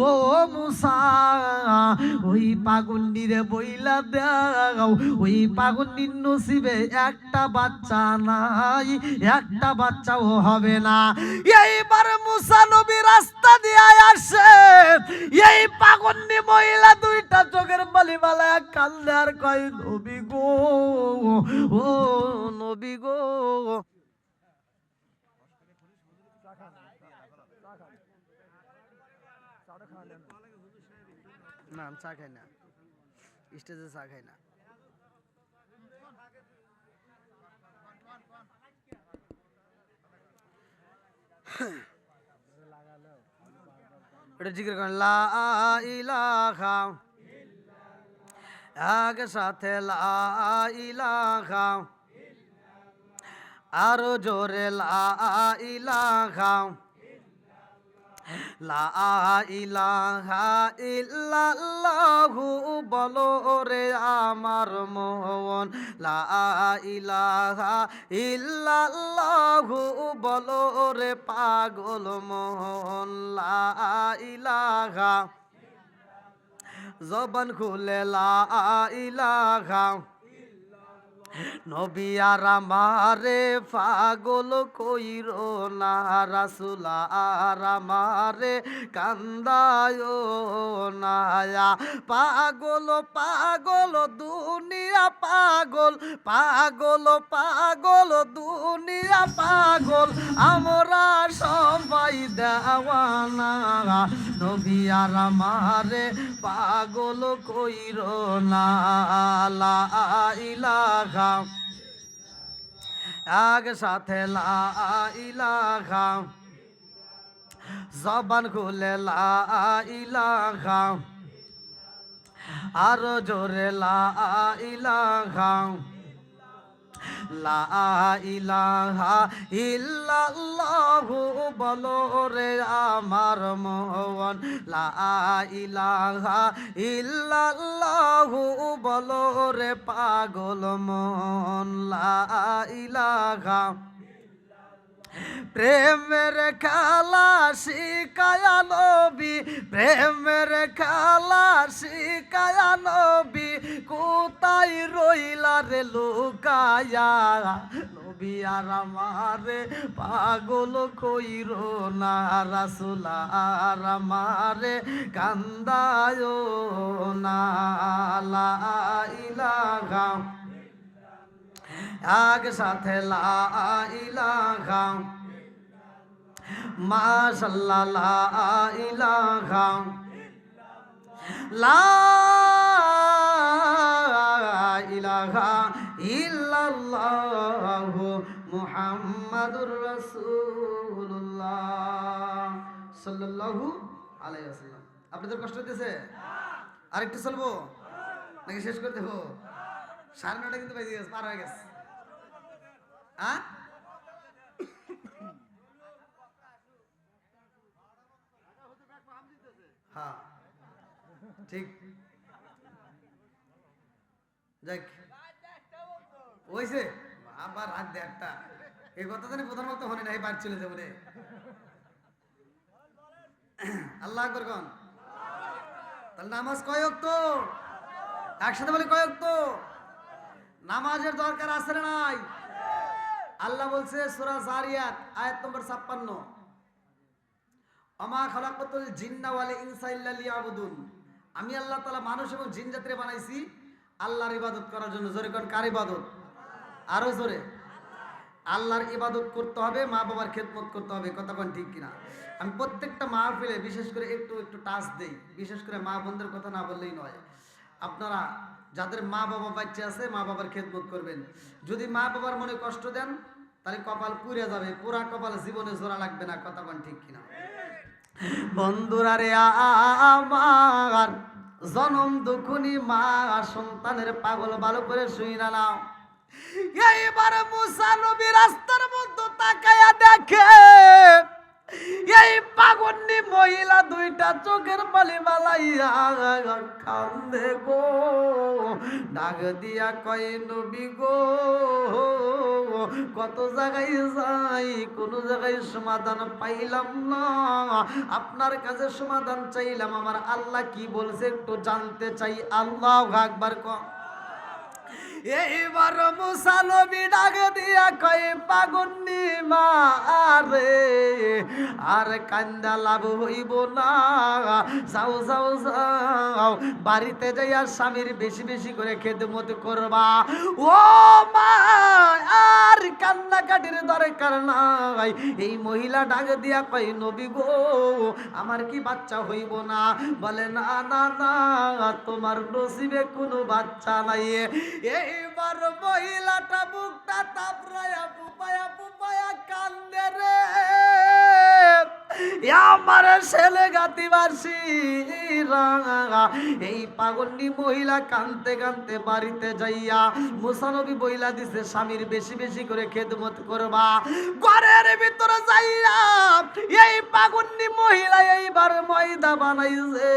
ও মুসা ওই পাগন্ডিরে বইলা দাও ওই পাগন্ডির নসিবে একটা বাচ্চা নাই, একটা বাচ্চাও হবে না। এইবার মুসা নবী রাস্তা দিয়ে আসে, এই পাগন্ডি মহিলা দুইটা চোখের বালি বালায় কান্দে আর কয় নবী গো, ও নবী গো। না আমি চা খাই না, স্টেজে চা খাই না। এটা জিকির করেন লা ইলাহা, এক সাথে লা ইলাহা, আরো জোরে লা ইলাহা, লা ইলাহা ইল্লাল্লাহু বলো রে আমার মন, লা ইলাহা ইল্লাল্লাহু বলো রে পাগল মন, লা ইলাহা জবান খুলে লা ইলাহা। নবী আর আমারে পাগল কইরো না, রাসূল আর আমারে কান্দায় না, পাগল পাগল দুনিয়া পাগল, পাগল পাগল দুনিয়া পাগল, আমরা সবাই দেওয়ানা, নবী আর আমারে পাগল কইরো না, লা ইলাহা এক সাথে লা ইলাহা, জবান খুলে লা ইলাহা, আরো জোরে লা ইলাহা, লা ইলাহা ইল্লাল্লাহু বলো রে আমার মন, লা ইলাহা ইল্লাল্লাহু বলো রে পাগল মন, লা ইলাহা। প্রেমের খেলা শিকায়া নবী, প্রেমের খেলা শিকায়া নবী, কোথায় রইলা রে লুকায়া, নবী আর আমারে পাগল কইরো না, রাসূল আর আমারে কান্দায় না, লা ইলাহা এক সাথে লা ইলাহা, মাশাআল্লাহ লা ইলাহা, লা ইলাহা ইল্লাল্লাহু মুহাম্মাদুর রাসূলুল্লাহ সাল্লাল্লাহু আলাইহি ওয়াসাল্লাম। আপনাদের কষ্ট হইতেছে? আরেকটু চলবো নাকি শেষ করে দেবো? 9:30 কিন্তু বেজে গেছে, পার হয়ে গেছে। হ্যাঁ হ্যাঁ ঠিক, যাক ওইছে আবার রাত 1:30, এই কথা জানি প্রধানত হনে নাই, বাড়ি চলে যাবো রে। আল্লাহ আকবার কোন? তাহলে নামাজ কয় ওয়াক্ত? একসাথে বলি কয় ওয়াক্ত? নামাজের দরকার আছে না নাই? আল্লাহ বলছে সূরা জারিয়াত আয়াত নম্বর 56, আমা খালাকাতুল জিন্না ওয়াল ইনসা ইল্লা লিয়াবুদুন, আমি আল্লাহ তাআলা মানুষ এবং জিন জাতিরে বানাইছি আল্লাহর ইবাদত করার জন্য। জোরে কোন কার ইবাদত? আরো জোরে। আল্লাহর ইবাদত করতে হবে, মা বাবার খেদমত করতে হবে, কথা কোন ঠিক কিনা? আমি প্রত্যেকটা মাহফিলে বিশেষ করে একটু একটু টাচ দেই, বিশেষ করে মা বোনদের কথা না বললেই নয়। আপনারা যাদের মা বাবা বাচ্চা আছে মা বাবার খেদমত করবেন। যদি মা বাবার মনে কষ্ট দেন তাহলে কপাল পুড়ে যাবে, পুরা কপাল জীবনে জোড়া লাগবে না, কথা কোন ঠিক কিনা? বন্ধুরা রে আমার জনম দুখুনি মা সন্তানের পাগল ভালো করে শুই না নাও। এইবার মুসা নবী রাস্তার মধ্যে তাকায়া দেখে এই পাগন্নি মহিলা দুইটা চোখের পানি বালাইয়া কান্দে গো, ডাক দিয়া কয় নবী গো, কত জায়গায় যাই কোন জায়গায় সমাধান পাইলাম না, আপনার কাছে সমাধান চাইলাম, আমার আল্লাহ কি বলছে একটু জানতে চাই। আল্লাহু আকবার কও। এইবার মুসা নবী ডাক দিয়া কয় পাগন্নি মা রে, আর কান্দা লাভ হইব না, যাও যাও যাও বাড়িতে যাইয়া স্বামীর বেশি বেশি করে খেদমত করবা। ও মা, আর কান্নাকাটির দরকার নাই। এই মহিলা ডাক দিয়া কয় নবী গো, আমার কি বাচ্চা হইব না? বলে না না না, তোমার নসিবে কোনো বাচ্চা নাই। এইবার মহিলাটা বুকটা তাপড়ায়া পুপায়া পুপায়া কান্দে রে, আমার ছেলে গাতিবাসী। এই পাগন্ডি মহিলা কানতে কানতে বাড়িতে যাইয়া মুসা নবী বইলা দিছে স্বামীর বেশি বেশি করে খেদমত করবা। ঘরের ভিতরে যাইয়া এই পাগন্ডি মহিলা এইবার ময়দা বানাইছে,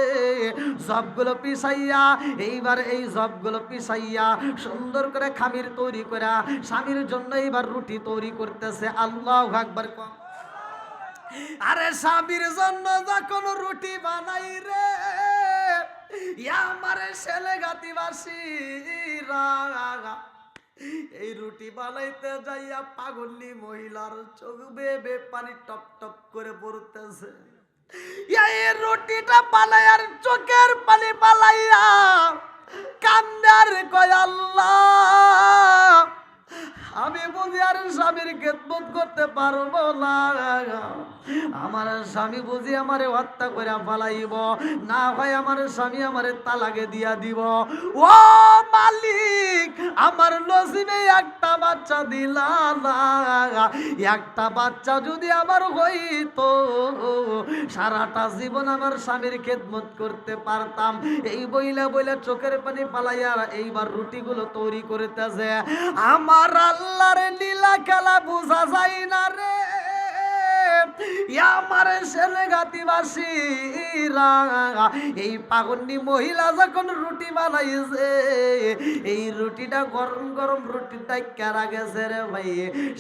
সবগুলো পিসাইয়া, এইবার এই সবগুলো পিসাইয়া সুন্দর করে খামির তৈরি করে স্বামীর জন্য এইবার রুটি তৈরি করতেছে। আল্লাহু আকবার কও। আরে স্বামীর জন্য যখন রুটি বানাই রে, আমার ছেলে গাতিবাসী, এই রুটি বানাইতে যাইয়া পাগলি মহিলার চোখ বেয়ে পানি টপ টপ করে পড়তেছে। এই রুটিটা বানাইয়ার চোখের পানি বালাইয়া কান্দার কয় আল্লাহ, আমি বুঝি আর স্বামীর খেদমত করতে পারবো না, আমার স্বামী বুঝি আমারে হত্যা করে ফালাইব, না হয় আমার স্বামী আমারে তালাকে দিয়া দিব। ও মালিক, আমার নসিবে একটা বাচ্চা দিলা না, একটা বাচ্চা যদি আমার হইতো সারাটা জীবন আমার স্বামীর খেদমত করতে পারতাম। এই বইলা বইলা চোখের পানি পালাইয়া এইবার রুটিগুলো তৈরি করতেছে। আমার আল্লাহর লীলা খেলা বোঝা যায় না রে, আমার ছেলে গাতিবাসী। এই পাগন্ডি মহিলা যখন রুটি বানাইছে, এই রুটিটা গরম গরম রুটিটা কেরা গেছে রে ভাই,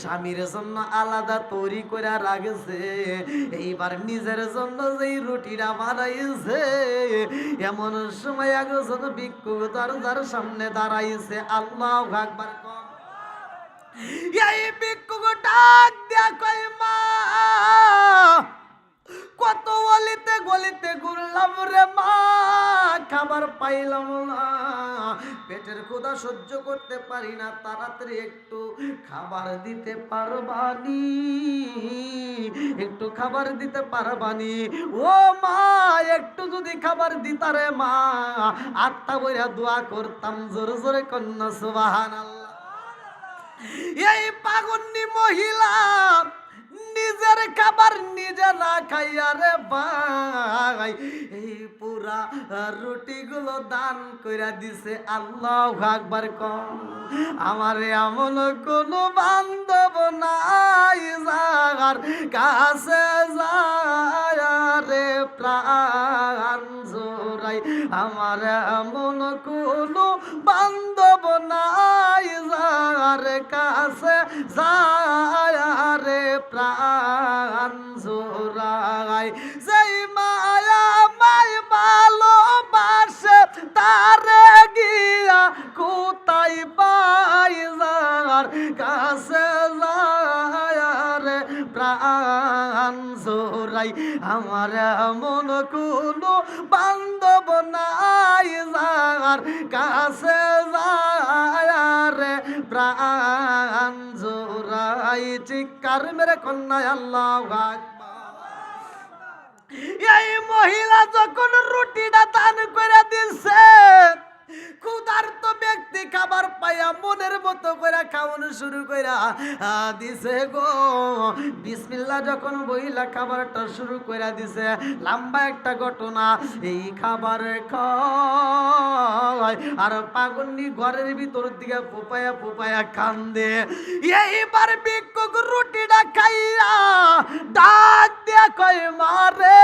স্বামীর জন্য আলাদা তৈরি করে রাখছে। এইবার নিজের জন্য যেই রুটিটা বানাইছে, এমন সময় একজন ভিক্ষুক দরজার সামনে দাঁড়াইছে। আল্লাহু আকবার কও। এই ভিক্ষুক ডাক দিয়া কয় মা, কত গলিতে গলিতে ঘুরলাম রে মা, খাবার পাইলাম না, পেটের ক্ষুধা সহ্য করতে পারি না, তাড়াতাড়ি একটু খাবার দিতে পারবানি, একটু খাবার দিতে পারবানি? ও মা, একটু যদি খাবার দিতারে মা, আত্মা বইরা দোয়া করতাম, জোরে জোরে কন্যা সুবহানাল্লাহ। এই পাগন্ডি মহিলা নিজের খাবার নিজে না খাইয়া রে ভাই, এই পুরা রুটিগুলো দান কইরা দিছে। আল্লাহু আকবার কও। আমারে এমন কোন বান্ধব নাই যার কাছে যায় রে প্রাণ জোড়াই, আমার এমন কোন বান্ধব নাই যার কাছে যায় রে প্রাণ জোড়াই, যেই মায়া মাই ভালোবাসে তারে গিয়া কোথায় পাই যার কাছে যায় রে প্রাণ জোড়াই, আমার এমন কোনো বান্ধব নাই যার কাছে যায় রে প্রাণ জোড়াই। চিৎকার মেরে কন্যা আল্লাহু আকবার। এই মহিলা যখন রুটিটা দান করে দিছে, ক্ষুধার্ত ব্যক্তি শান্তি খাবার পাইয়া মনের মতো করে খাওয়ানো শুরু কইরা দিছে গো। বিসমিল্লাহ যখন বইলা খাবারটা শুরু কইরা দিছে, লম্বা একটা ঘটনা। এই খাবার খায় আর পাগলনি ঘরের ভিতর দিকে ফুপায়া ফুপায়া কান্দে। এইবার ভিক্ষুক রুটিটা খাইয়া ডাক দিয়া কয়, মারে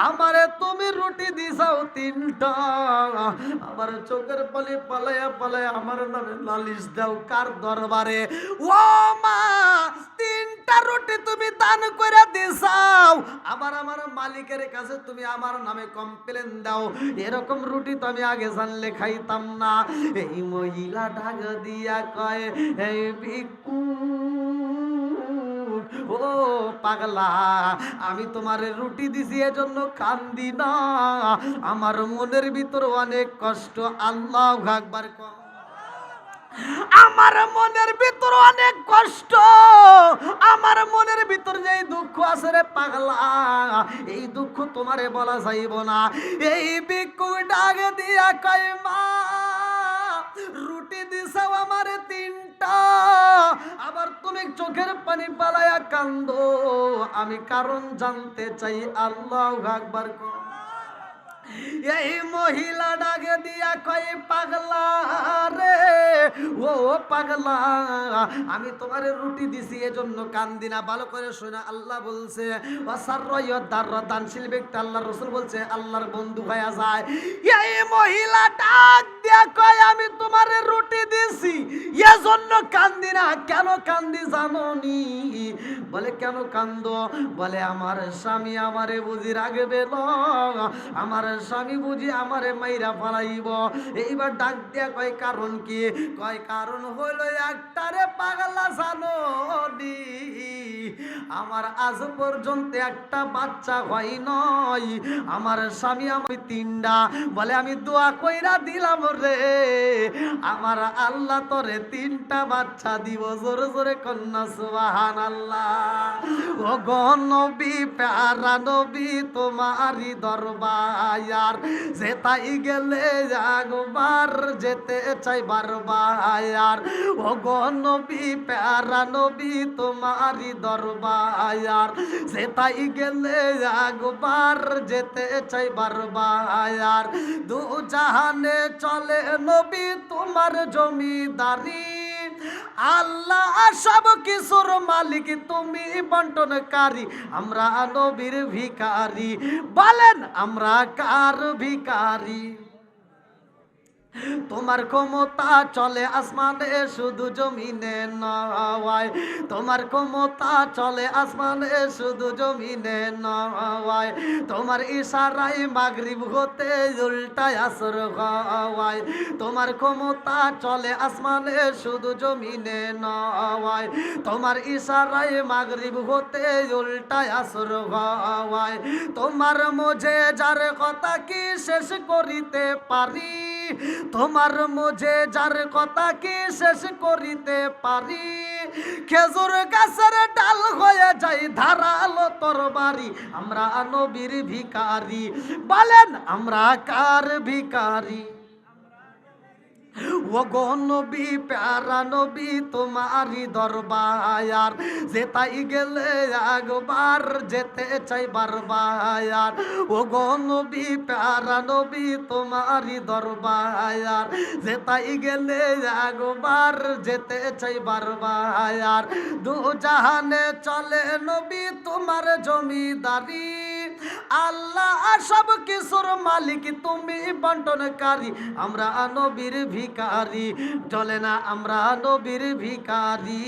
আমারে তুমি রুটি দিছাও 3টা, আমার চোখের পানি পালায়া পালায়া আমার নামে নালিশ দাও কার দরবারে? ও মা, 3টা রুটি তুমি দান করে দিছাও, আবার আমার মালিকের কাছে তুমি আমার নামে কমপ্লেন দাও। এরকম রুটি তো আমি আগে জানলে খাইতাম না। এই মহিলা ঢাক দিয়া কয়, এই ভিক্ষু ও পাগলা, আমি তোমার রুটি দিছি এজন্য কান্দি না, আমার মনের ভিতর অনেক কষ্ট। আল্লাহু আকবার। আমার মনের ভিতর অনেক কষ্ট, আমার মনের ভিতর যে দুঃখ আছে রে পাগলা, এই দুঃখ তোমারে বলা যাইব না। এই ভিক্ষু ডাক দিয়া কয়, মা রুটি দিছাও আমারে 3টা, আবার তুমি চোখের পানি পালায়া কান্দো, আমি কারণ জানতে চাই। আল্লাহু আকবার। এই মহিলা ডাকে দিয়া কয়, পাগলা রে ও পাগলা, আমি তোমার রুটি দিছি এজন্য কান্দি না। ভালো করে শোনা, আল্লাহ বলছে দানশীল ব্যক্তি, আল্লাহ রাসূল বলছে আল্লাহর বন্ধু হয়ে যায়। এই মহিলা ডাক দিয়া কয়, আমি তোমার রুটি দিছি এজন্য কান্দি না। কেন কান্দি জানো নি? বলে কেন কান্দো? বলে আমার স্বামী আমারে বুঝি রাখবে না, আমার স্বামী বুঝি আমারে মাইরা ফেলাইব। এইবার ডাক দিয়া কয়, কারণ কি? কয় কারণ হইল একটারে পাগলা জানো নি, আমার আজ পর্যন্ত একটা বাচ্চা হয় নাই, আমার স্বামী আমি 3টা। বলে আমি দোয়া কইরা দিলাম রে, আমার আল্লাহ তোরে 3টা বাচ্চা দিব। জোরে জোরে কন্যা সুবহানাল্লাহ। ও গো নবী, প্যারা নবী, তোমারই দরবার যেতাই গেলে একবার যেতে চাই বারবার। ও গো নবী, প্যারা নবী, তোমারই দরবার যেতাই গেলে একবার যেতে চাই বারবার। দু জাহানে চলে নবী তোমার জমিদারি, আল্লাহ সব কিছুর মালিক, তুমি বন্টনকারী, আমরা নবীর ভিখারি। বলেন আমরা কার ভিখারি? তোমার ক্ষমতা চলে আসমানে শুধু জমিনে নয়, তোমার ক্ষমতা চলে আসমানে শুধু জমিনে নয়, তোমার ইশারায় মাগরিব হতে উল্টায় আসর হয়, তোমার ক্ষমতা চলে আসমানে শুধু জমিনে নয়, তোমার ইশারায় মাগরিব হতে উল্টায় আসর হয়, তোমার মোজে যার কথা কি শেষ করিতে পারি, তোমার মোজে যার কথা কি শেষ করিতে পারি, খেজুর গাছের ডাল হয়ে যাই ধারালো তরবারি, আমরা নবীর ভিখারি। বলেন আমরা কার ভিখারি? ও গো নবী, প্যারা নবী, তোমারই দরবার যেতাই গেলে একবার যেতে চাই বারবার। ও গো নবী, প্যারা নবী, তোমারই দরবার যেতাই গেলে একবার যেতে চাই বারবার। দু জাহানে চলে নবী তোমার জমিদারি, আল্লাহ সব কিছুর মালিক, তুমি বন্টনকারী, আমরা নবীর ভিখারি। চলে না আমরা নবীর ভিখারি।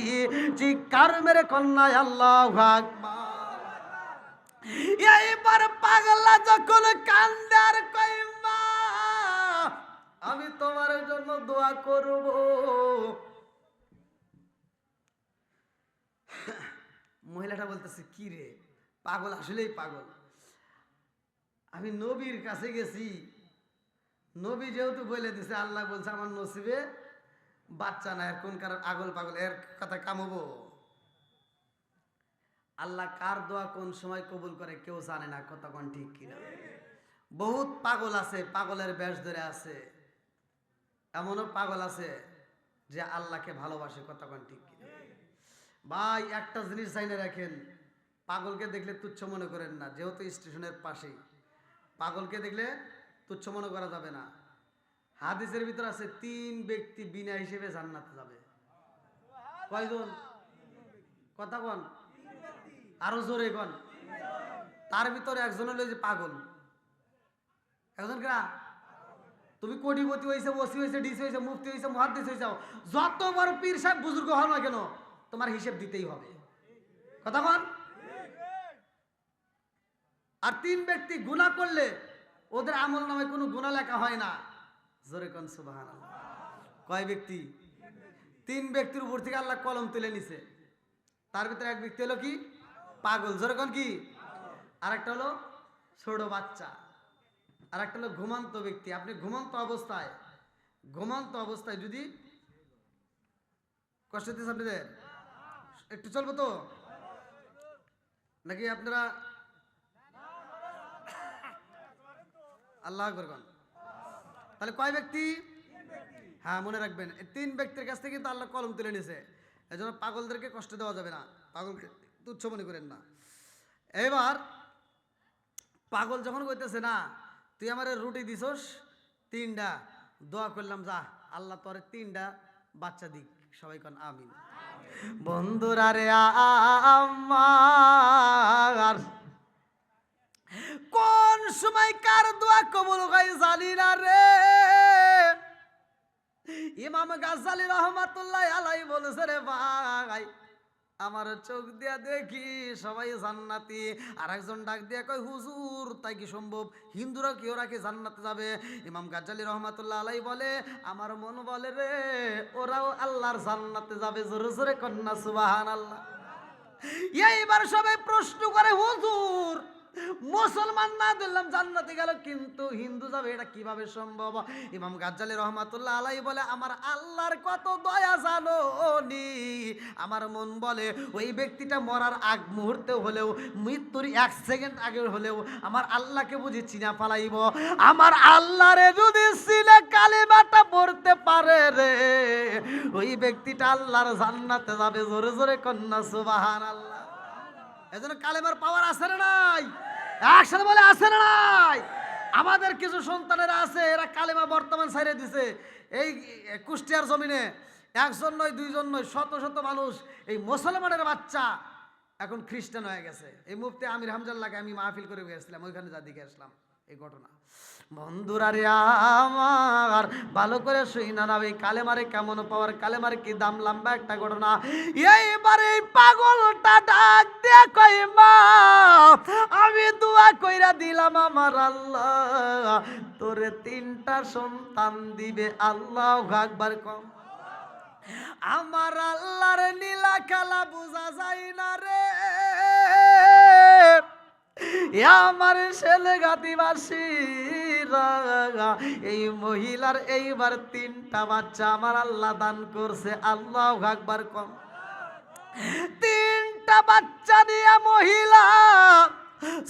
চিৎকার মেরে কন্যায় আল্লাহু আকবার। এইবার পাগলা যখন কান্দে আর কয়, মা আমি তোমার জন্য দোয়া করব। মহিলাটা বলতেছে, কি রে পাগল, আসলেই পাগল, আমি নবীর কাছে গেছি, নবী যেহেতু বলে দিছে, আল্লাহ বলছে আমার নসিবে বাচ্চা না, কোন কারণ আগল পাগল এর কথা কামবো? আল্লাহ কার দোয়া কোন সময় কবুল করে কেউ জানে না, কথা কোন ঠিক কিনা। বহুত পাগল আছে, পাগলের বেশ ধরে আছে, এমনও পাগল আছে যে আল্লাহকে ভালোবাসে, কথা কোন ঠিক কিনা? ভাই একটা জিনিস জানিয়ে রাখেন, পাগলকে দেখলে তুচ্ছ মনে করেন না, যেহেতু স্টেশনের পাশেই, পাগলকে দেখলে তুচ্ছ মনে করা যাবে না। হাদিসের ভিতর আছে 3 ব্যক্তি বিনা হিসেবে জান্নাতে যাবে। কয়জন? কথা কোন, আরো জোরে কোন। তার ভিতরে একজন হলো যে পাগল। একজন কেনা, তুমি কোটিপতি হয়েছে, ওসি হয়েছে, ডিসি হয়েছে, মুফতি হয়েছে, মুহাদ্দিস হয়েছে, যত বড় পীর সাহেব বুজুর্গ হও না কেন, তোমার হিসেব দিতেই হবে, কথা বল। আর 3 ব্যক্তি গুনাহ করলে ওদের আমল নামে কোনো গুনাহ লেখা হয় না, জোরে কোন সুবহানাল্লাহ। কয় ব্যক্তি? 3 ব্যক্তির উপর থেকে আল্লাহ কলম তুলে নিছে। তার ভিতরে এক ব্যক্তি হলো কি? পাগল, জোরে কোন কি? আর একটা হলো ছোট বাচ্চা, আর একটা হলো ঘুমন্ত ব্যক্তি। আপনি ঘুমন্ত অবস্থায় যদি কষ্ট দিচ্ছে আপনাদের, একটু চলবো তো নাকি আপনারা আল্লাহ আকবার কোন? তাহলে কয় ব্যক্তি? হ্যাঁ মনে রাখবেন, 3 ব্যক্তির কাছ থেকে কিন্তু আল্লাহ কলম তুলে নিয়েছে। এই জন্য পাগলদেরকে কষ্ট দেওয়া যাবে না, পাগলকে তুচ্ছ মনে করেন না। এবার পাগল যখন কইতেছে না, তুই আমার রুটি দিছস 3টা, দোয়া করলাম যা আল্লাহ তোরে 3টা বাচ্চা দিক, সবাই কোন আমিন। বন্ধুরা রে আমার কোন সময় কার দোয়া কবুল হয় জানি না রে। ইমাম গাজ্জালী রহমাতুল্লাহ আলাইহি বলেছে রে ভাই, আমার চোখ দিয়া দেখি সবাই জান্নাতি। আর একজন ডাক দিয়া কয় হুজুর তাই কি সম্ভব? হিন্দুরা কি ওরা কি জান্নাতে যাবে? ইমাম গাজ্জালী রহমাতুল্লাহ আলাইহি বলে আমার মন বলে রে ওরাও আল্লাহর জান্নাতে যাবে, জোরে জোরে কন্যা সুবহানাল্লাহ। এইবার সবাই প্রশ্ন করে হুজুর মুসলমান না দিলাম জান্নাতে গেল কিন্তু হিন্দু যাবে, এটা কিভাবে সম্ভব? ইমাম গাজ্জালী রহমাতুল্লাহ আলাইহি বলে আমার আল্লাহর কত দয়া জানো নি। আমার মন বলে ওই ব্যক্তিটা মরার আগ মুহূর্তে হলেও, মৃত্যুর 1 সেকেন্ড আগে হলেও আমার আল্লাহকে বুঝি চিনা ফালাইব। আমার আল্লাহরে যদি চিনে কালিমাটা পড়তে পারে রে, ওই ব্যক্তিটা আল্লাহর জান্নাতে যাবে, জোরে জোরে কন্যা সুবহানাল্লাহ। এজন্য কালেমার পাওয়ার আছে না নাই? একসাথে বলে আছে না নাই? আমাদের কিছু সন্তানেরা আছে এরা কালেমা বর্তমান ছাইরে দিছে। এই কুষ্টিয়ার জমিনে একজন নয়, 2 জন নয়, শত শত মানুষ এই মুসলমানের বাচ্চা এখন খ্রিস্টান হয়ে গেছে। এই মুফতি আমির হামজাল্লাহকে আমি মাহফিল করে গেছিলাম, ওইখানে যা দেখে আসলাম এই ঘটনা। বন্ধুরা রে আমার ভালো করে শুই না, এই কালেমারে কেমন পাওয়ার, কালেমারে কি দাম, লম্বা একটা ঘটনা। এইবার এই পাগলটা ডাক দিয়ে কই মা আমি দোয়া কইরা দিলাম আমার আল্লাহ তোরে 3টা সন্তান দিবে, আল্লাহু আকবার কম। আমার আল্লাহর নীলা খেলা বোঝা যায় না রে, আমার ছেলে গাতিবাসীরা এই মহিলার এইবার 3টা বাচ্চা আমার আল্লাহ দান করছে, আল্লাহু আকবার কম। 3টা বাচ্চা নিয়ে মহিলা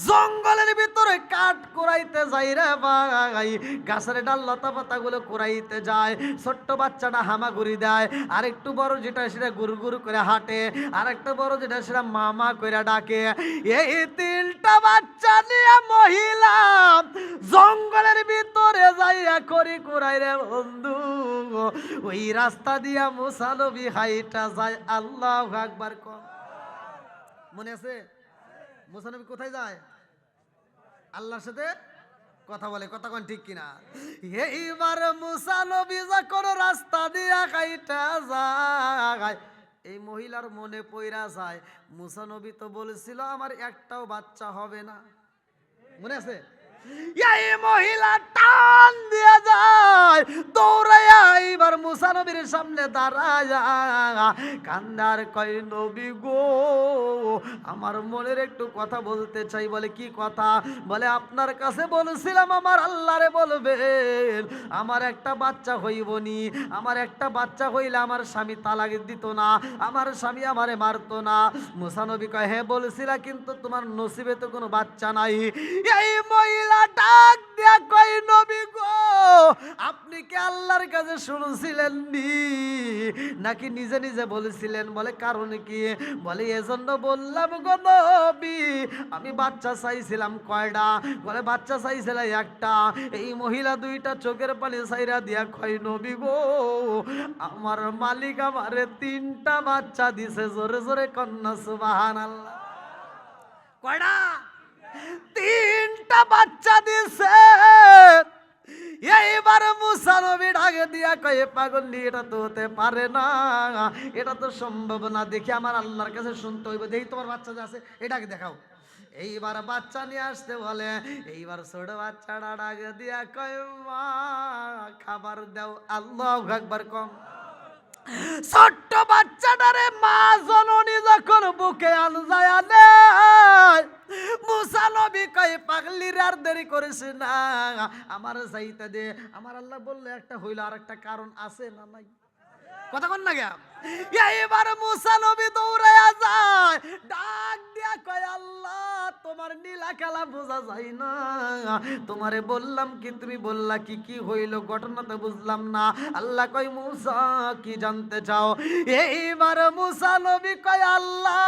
জঙ্গলের ভিতরে কাঠ কুড়াইতে যায় রে ভাই, গাছের ডাল লতা পাতা গুলো কুড়াইতে যায়। ছোট্ট বাচ্চাটা হামাগুড়ি দেয়, আর একটু বড় যেটা সেটা গুরু গুরু করে হাঁটে, আর একটা বড় যেটা সেটা মামা করে ডাকে। এই 3টা বাচ্চা নিয়ে মহিলা জঙ্গলের ভিতরে যাইয়া করি কুড়াই রে বন্ধু। ওই রাস্তা দিয়া মুসা নবী হাইটা যায়, আল্লাহু আকবার কম। মনে আছে মুসা নবী কোথায় যায়? আল্লাহর সাথে কথা বলে, কথা কোন ঠিক কিনা? এইবার মুসা নবী যখন রাস্তা দিয়া হাইটা যায়, এই মহিলার মনে পইরা যায় মুসা নবী তো বলেছিল আমার একটাও বাচ্চা হবে না, মনে আছে? এই মহিলা টান দিয়ে যায় দৌড়াইয়া, এইবার মুসা নবীর সামনে দাঁড়ায় কান্দার কয় নবী গো আমার মনের একটু কথা বলতে চাই। বলে কি কথা? বলে আপনার কাছে বলেছিলাম আমার আল্লাহরে বলবেন আমার একটা বাচ্চা হইব নি, আমার একটা বাচ্চা হইলে আমার স্বামী তালাক দিত না, আমার স্বামী আমারে মারতো না। মুসা নবী কয় হ্যাঁ বলেছিলা, কিন্তু তোমার নসিবে তো কোনো বাচ্চা নাই। এই মহিলা ডাক দিয়া কয় নবী গো আপনি কি আল্লাহর কাছে শুনছিলেন নি নাকি নিজে নিজে বলেছিলেন? বলে কারণ কি? বলে এজন্য বললাম গো নবী, আমি বাচ্চা চাইছিলাম কয়টা? বলে বাচ্চা চাইছিলাম একটা। এই মহিলা দুইটা চোখের পানি সাইরা দিয়া কয় নবী গো, আমার মালিক আমারে তিনটা বাচ্চা দিছে। জোরে জোরে কন্যা সুবহানাল্লাহ। কয়টা? তিনটা বাচ্চা দিছে। এইবার মুসা নবী ডাকে দিয়া কয়ে পাগল, এটা তো হতে পারে না, এটা তো সম্ভব না। দেখি আমার আল্লাহর কাছে শুনতে হইবে। দেখি তোমার বাচ্চা যে আছে এটাকে দেখাও। এইবার বাচ্চা নিয়ে আসতে বলে। এইবার ছোট বাচ্চাটা ডাকে দিয়া কয় মা খাবার দাও। আল্লাহু আকবার কম। ছোট্ট বাচ্চাটারে মা জননী যখন বুকে আনজায় আনে, মুসা নবী কয় পাগলির আর দেরি করিস না, আমার যাইতে দে। আমার আল্লাহ বললে একটা হইল, আর একটা কারণ আছে না নাই? কথা কন না গা। এইবার মুসা নবী দৌড়াইয়া যায়, ডাক দিয়া কয় আল্লাহ তোমার নীলা খেলা বোঝা যায় না। তোমারে বললাম কি, তুমি বললা কি? কি হইল ঘটনা তো বুঝলাম না। আল্লাহ কয় মুসা কি জানতে চাও? এইবার মুসা নবী কয় আল্লাহ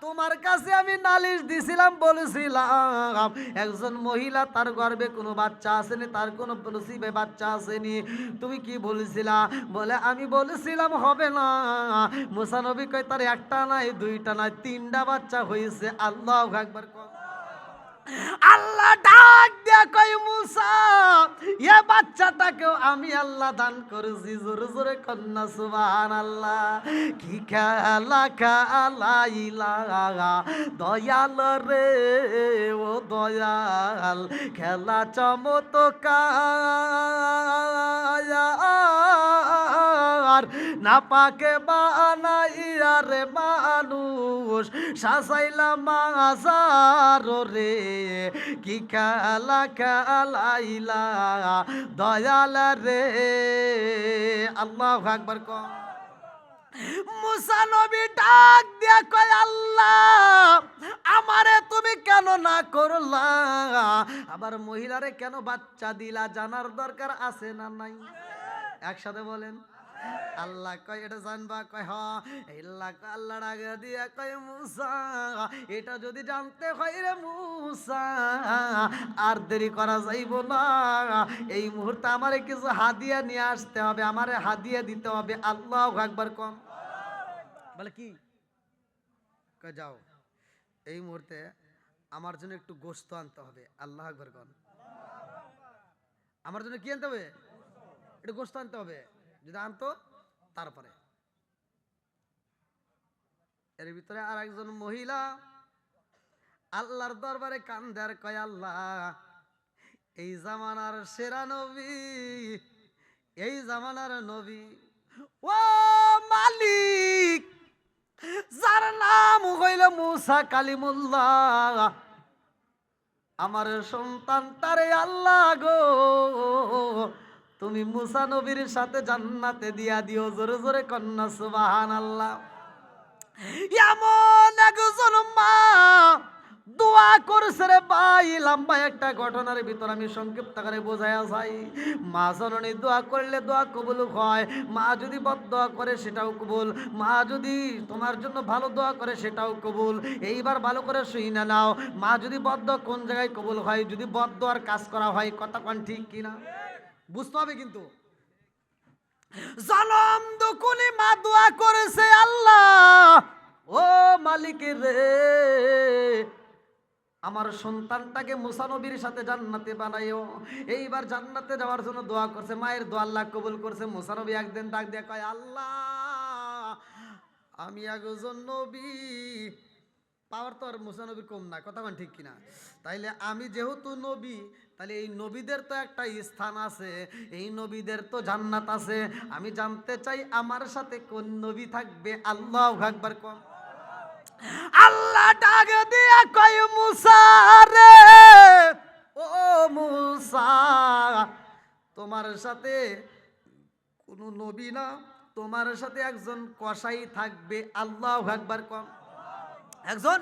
তোমার কাছে আমি নালিশ দিছিলাম, বলেছিলাম একজন মহিলা তার গর্ভে কোনো বাচ্চা আসেনি, তার কোনো নসিবে বাচ্চা আসেনি। তুমি কি বলেছিলা? বলে আমি বলেছিলাম হবে না। মুসা নবী কয় তার একটা নাই, দুইটা নাই, তিনটা বাচ্চা হয়েছে। আল্লাহু আকবার। আল্লাহ ডাক দিয়া কয় মুসা এ বাচ্চাটাকেও আমি আল্লাহ দান করেছি। জোরে জোরে কন্যা সুবহানাল্লাহ। কি খেলা খেলাইলা দয়াল রে ও দয়াল, খেলা চমৎকার, না পাকে বানাইয়া রে মানুষ সাজাইলা মাজার রে। কি খেলা খেলাইলা দয়াল রে। আল্লাহু আকবার কম। মুসা নবী ডাক দিয়া কয় আল্লাহ আমারে তুমি কেন না করলা? আবার মহিলারে কেন বাচ্চা দিলা? জানার দরকার আছে না নাই? একসাথে বলেন আল্লাহ কয় এটা জানবা? কয় হ। আল্লাহ ডাকে দিয়া কয় মুসা এটা যদি জানতে হয় রে মুসা আর দেরি করা যাইব না। এই মুহূর্তে আমারে কিছু হাদিয়া নিয়ে আসতে হবে, আমারে হাদিয়া দিতে হবে। আল্লাহু আকবার কম। বলে কি? কয় যাও এই মুহূর্তে আমার জন্য একটু গোশত আনতে হবে। আল্লাহু আকবার কম। আমার জন্য কি আনতে হবে? একটু গোশত আনতে হবে। যদি আনতো তারপরে। এর ভিতরে আর একজন মহিলা আল্লাহর দরবারে কান্দে আর কয় আল্লাহ এই জামানার সেরা নবী, এই জামানার নবী ও মালিক, যার নাম হইল মুসা কালিমুল্লাহ, আমার সন্তানটারে আল্লাহ গো তুমি মুসা নবীর সাথে জান্নাতে দিয়া দিও। জোরে জোরে কন্যা সুবহানাল্লাহ। এমন একজন মা দোয়া করছে রে ভাই। লম্বা একটা ঘটনার ভিতর আমি সংক্ষিপ্ত করে বোঝায়া যাই। মা জননী দোয়া করলে দোয়া কবুল হয়, মা যদি বদদোয়া করে সেটাও কবুল, মা যদি তোমার জন্য ভালো দোয়া করে সেটাও কবুল। এইবার ভালো করে শুই না নাও, মা যদি বদদোয়া কোন জায়গায় কবুল হয়, যদি বদদোয়ার কাজ করা হয়, কথা কোন ঠিক কিনা বুঝতে হবে। কিন্তু জনম দুকুনি মা দোয়া করেছে আল্লাহ ও মালিক রে আমার সন্তানটাকে মুসা নবীর সাথে জান্নাতে বানাইও। এইবার জান্নাতে যাওয়ার জন্য দোয়া করছে, মায়ের দোয়া আল্লাহ কবুল করছে। মুসা নবী একদিন ডাক দিয়ে কয় আল্লাহ আমি একজন নবী, পাওয়ার তো আর মুসা নবীর কম না, কথা ঠিক কিনা? তাইলে আমি যেহেতু নবী, তাহলে এই নবীদের তো একটা স্থান আছে, এই নবীদের তো জান্নাত আছে। আমি জানতে চাই আমার সাথে কোন নবী থাকবে। আল্লাহু আকবার কোন। আল্লাহ ডাক দিয়া কয় মুসা রে ও মুসা তোমার সাথে কোন নবী না, তোমার সাথে একজন কসাই থাকবে। আল্লাহু আকবার কোন। একজন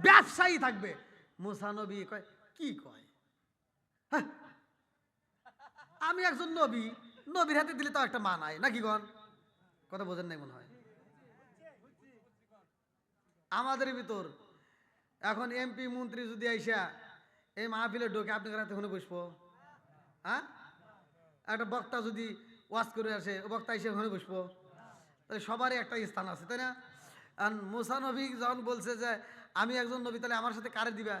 ব্যবসায়ী থাকবে। মুসা নবী কয় কি কয়? আমি একজন নবী, নবীর হাতে দিলে তো একটা মা নাই নাকি গন? কথা বোঝেন নাই মনে হয়। আমাদের ভিতর এখন এমপি মন্ত্রী যদি আইসা এই মাহফিলে ঢোকে, আপনি রাতে ওখানে বসবো? হ্যাঁ, একটা বক্তা যদি ওয়াজ করে আসে, বক্তা এসে ওখানে বসবো? তাহলে সবারই একটা স্থান আছে, তাই না? আর মুসা নবী যখন বলছে যে আমি একজন নবী, তাহলে আমার সাথে কারে দিবা?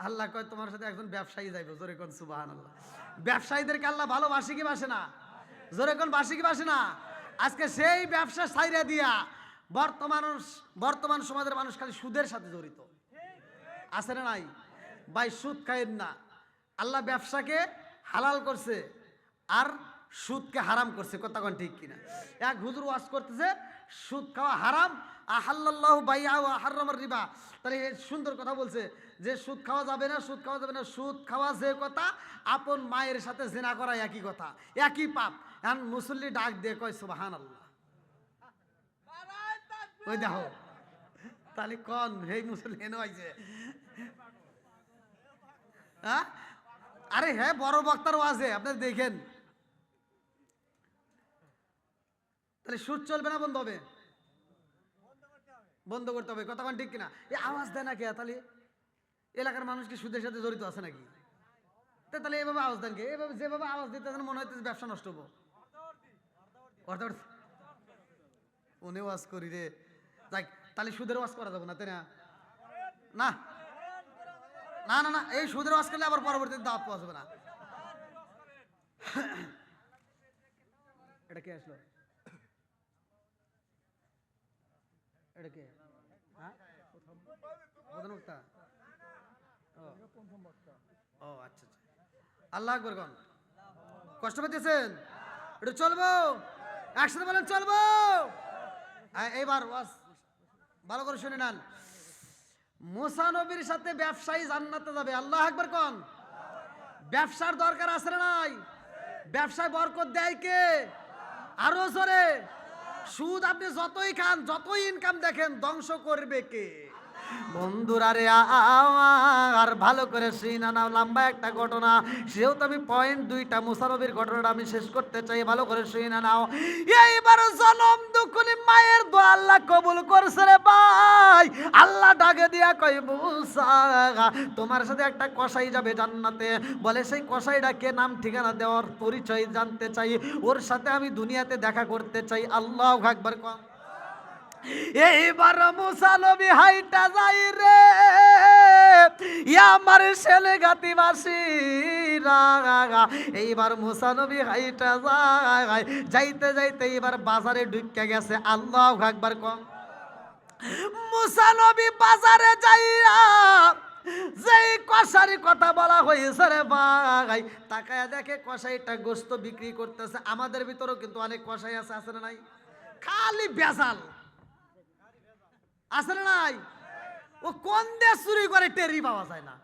আল্লাহ কয় তোমার সাথে একজন ব্যবসায়ী যাইবে। জোরে কোন সুবহানাল্লাহ। ব্যবসায়ীদেরকে আল্লাহ ভালোবাসে কি বাসে না? জোরে কোন বাসে কি বাসে না? আজকে সেই ব্যবসা ছাইরা দিয়া বর্তমান সমাজের মানুষ খালি সুদের সাথে জড়িত আছে না নাই? ভাই সুদ খায়েন না। আল্লাহ ব্যবসাকে হালাল করছে আর সুদকে হারাম করছে। কথা কোন ঠিক কিনা? এক হুজুর ওয়াজ করতেছে সুদ খাওয়া হারাম, আহাল্লাল্লাহু বাইআ ওয়া হারামার রিবা। তাহলে সুন্দর কথা বলছে যে সুদ খাওয়া যাবে না, সুদ খাওয়া যাবে না। সুদ খাওয়া যে কথা, আপন মায়ের সাথে জিনা করা একই কথা, একই পাপ। এখন মুসল্লি ডাক দিয়ে কয় সুবহানাল্লাহ। ওই দেখো, তাহলে কোন এই মুসল্লি এনে হয়েছে? হ্যাঁ, আরে হ্যাঁ, বড় বক্তার ওয়াজে আপনি দেখেন। তাহলে সুদ চলবে না বন্ধ হবে? বন্ধ করতে হবে। কথা কোন ঠিক কিনা? এই আওয়াজ দেয় না কে? তাহলে এলাকার মানুষ কি সুদের সাথে জড়িত আছে নাকি? তাহলে এইভাবে আওয়াজ দেন কে? এইভাবে যেভাবে আওয়াজ দিতে মনে হইতেছে ব্যবসা নষ্ট হবো। উনি ওয়াজ করি রে, যাক তাহলে সুদের ওয়াজ করা যাবে না, তাই না? না না না না, এই সুদের ওয়াজ করলে আবার পরবর্তীতে দাওয়াত পাওয়া যাবে না। এটা কে আসলো? এটা কে? হ্যাঁ, প্রধান বক্তা। ও আচ্ছা আচ্ছা। আল্লাহ আকবার কোন। কষ্ট পেতেছেন? এটা চলবো, একসাথে বলেন চলবো। এইবার ওয়াজ ভালো করে শুনে নেন। মুসা নবীর সাথে ব্যবসায়ী জান্নাতে যাবে। আল্লাহ আকবার কোন। ব্যবসার দরকার আছে না নাই? ব্যবসায় বরকত দেয় কে? আরো জোরে। সুদ আপনি যতই খান, যতই ইনকাম দেখেন, ধ্বংস করবে কে? বন্ধুরা রে, আর ভালো করে শুনা নাও, লম্বা একটা ঘটনা। সেহেতু আমি পয়েন্ট দুইটা মুসা নবীর ঘটনাটা আমি শেষ করতে চাই, ভালো করে শুনা নাও। এইবার জনম দুঃখী মায়ের দোয়া আল্লাহ কবুল করছে রে ভাই। আল্লাহ ডাকে দিয়া কই, মুসা তোমার সাথে একটা কসাই যাবে জান্নাতে। বলে সেই কসাইটা কে, নাম ঠিকানা দেওয়ার পরিচয় জানতে চাই, ওর সাথে আমি দুনিয়াতে দেখা করতে চাই। আল্লাহু আকবার কোন। এইবার মুসা নবী হাইটা যাই রে, আমার ছেলে গাতিবাসীরা। এইবার মুসা নবী হাইটা যায়, যাইতে যাইতে এবার বাজারে ঢুকে গেছে। আল্লাহু আকবার কোন। মুসা নবী বাজারে যাইয়া যেই কষারি কথা বলা হয়েছে রে ভাই, তাকায়া দেখে কষাইটা গোস্ত বিক্রি করতেছে। আমাদের ভিতরেও কিন্তু অনেক কষাই আছে, আছে না নাই? খালি বেজাল আছে না নাই? ও কোন দেশ চুরি করে টেরি পাওয়া যায় না।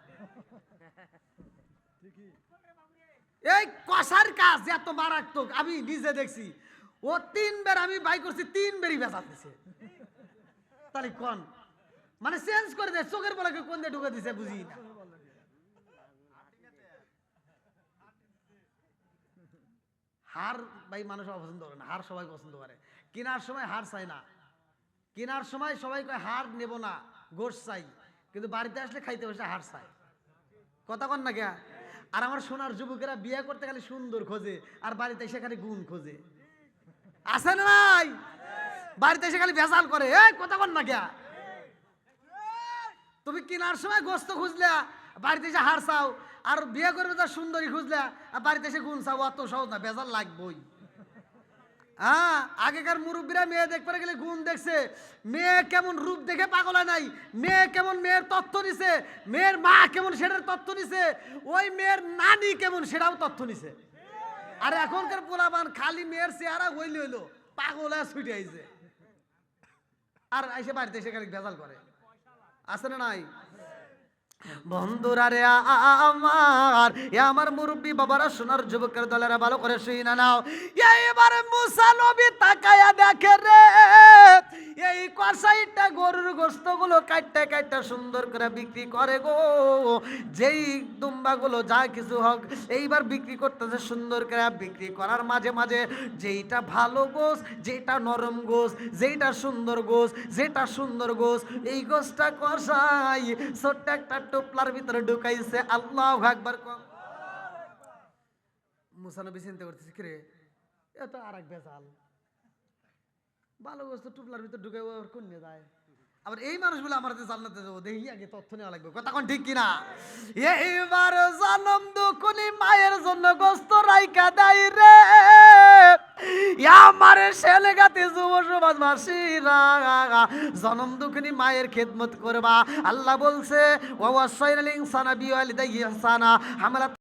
এই কষার কাজ এত মারাত্মক, আমি নিজে দেখছি। ও 3 বার আমি বাই করছি, 3 বারই বেজাল দিছে। তাহলে কোন মানে চেঞ্জ করে দেয়, চোখের বলাকে কোন দিয়ে ঢুকে দিছে বুঝি না। হার ভাই মানুষ অপছন্দ করে না, হার সবাই পছন্দ করে। কেনার সময় হার চাই না, কেনার সময় সবাই কয় হার নেব না, গোশ চাই। কিন্তু বাড়িতে আসলে খাইতে বসে হার চাই। কথা কন না কে? আর আমার সোনার যুবকেরা বিয়ে করতে খালি সুন্দর খোঁজে, আর বাড়িতে এসে খালি গুণ খোঁজে। আছে না নাই? বাড়িতে এসে খালি ভেজাল করে। এই কথা কন না কে? তুমি কেনার সময় গোস্ত খুঁজলে, বাড়িতে এসে হার চাও, আর বিয়ে করবে তার সুন্দরী খুঁজলে, আর বাড়িতে এসে গুণ চাও। অত সহজ না, ভেজাল লাগবই। হ্যাঁ, আগেকার মুরব্বীরা মেয়ে দেখতে গেলে গুণ দেখছে, মেয়ে কেমন রূপ দেখে পাগল হয় নাই, মেয়ে কেমন মেয়ের তথ্য নিছে, মেয়ের মা কেমন সেটার তথ্য নিছে, ওই মেয়ের নানি কেমন সেটাও তথ্য নিছে। আর এখনকার পোলাপান খালি মেয়ের চেহারা হইলে হইলো, পাগল হয়ে ছুটে আইছে, আর এসে বাড়িতে এসে খালি ভেজাল করে। আছে না নাই? বন্ধুরা রে আমার, এ আমার মুরব্বী বাবারা, সোনার যুবকের দলেরা, ভালো করে শুই না নাও। এইবার মুসা নবী তাকায়া দেখে রে, এই কসাইটা গরুর গোস্ত গুলো কাটতে কাটতে সুন্দর করে বিক্রি করে গো। যেই দুম্বাগুলো যা কিছু হোক এইবার বিক্রি করতেছে সুন্দর করে। বিক্রি করার মাঝে মাঝে যেইটা ভালো গোস, যেটা নরম গোস, যেটা সুন্দর গোস, যেটা সুন্দর গোস, এই গোসটা কসাই ছোট্ট একটা টোপলার ভিতরে ঢুকাইছে। আল্লাহু আকবার। মুসা নবী চিন্তা করতেছে, কি রে, এত আর এক বেজাল, ভালো গোস্ত টোপলার ভিতরে ঢুকাই কোন নিয়ে যায়। আবার এই মানুষগুলো আমার জান্নাতে যাবো, দেখি আগে তথ্য নেওয়া লাগবে, কথা কোন ঠিক কিনা। এইবার জনম দুকুনি মায়ের জন্য গোস্ত রাইকা দেয় রে, আমার ছেলেগাতে যুব সমাজ মাসিরা, জনম দুকুনি মায়ের খেদমত করবা। আল্লাহ বলছে ওয়াসাইনাল ইনসানা বিওয়ালিদাইহি ইহসানা, আমরা